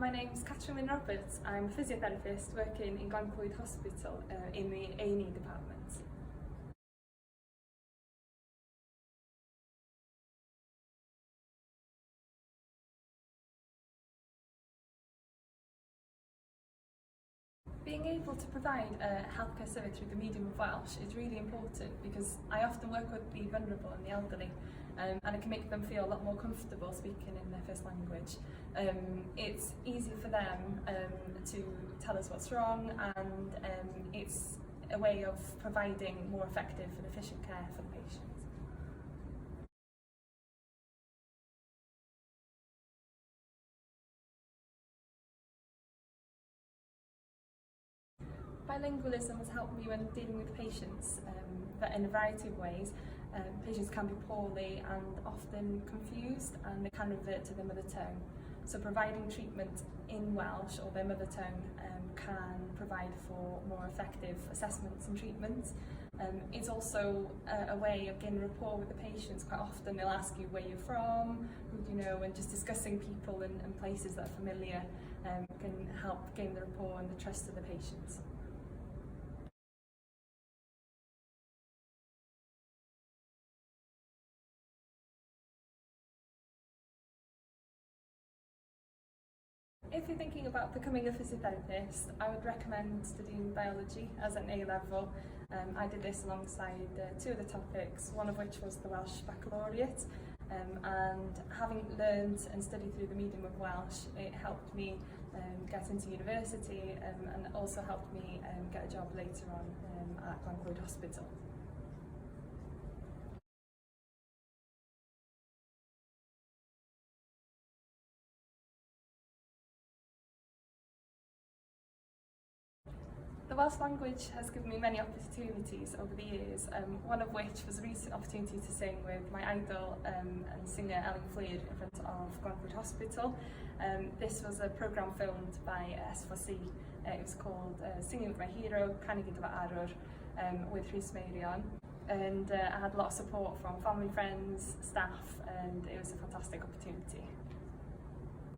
My name's Catherine Roberts. I'm a physiotherapist working in Welsh Hospital in the A&E department. Being able to provide healthcare service through the medium of Welsh is really important because I often work with the vulnerable and the elderly, and it can make them feel a lot more comfortable speaking in their first language. It's easy for them to tell us what's wrong, and it's a way of providing more effective and efficient care for the patients. Bilingualism has helped me when dealing with patients but in a variety of ways. Patients can be poorly and often confused, and they can revert to their mother tongue. So providing treatment in Welsh or their mother tongue can provide for more effective assessments and treatments. It's also a way of gaining rapport with the patients. Quite often they'll ask you where you're from, who do you know, and just discussing people and places that are familiar can help gain the rapport and the trust of the patients. If you're thinking about becoming a physiotherapist, I would recommend studying biology as an A-level. I did this alongside two of the topics, one of which was the Welsh Baccalaureate, and having learned and studied through the medium of Welsh, it helped me get into university and also helped me get a job later on at Welsh Hospital. The Welsh language has given me many opportunities over the years, one of which was a recent opportunity to sing with my idol and singer Ellen Fleer in front of Welsh Hospital. This was a programme filmed by S4C. It was called Singing with My Hero, Canu gyda fy arwr, with Rhys Meirion. And I had a lot of support from family, friends, staff, and it was a fantastic opportunity.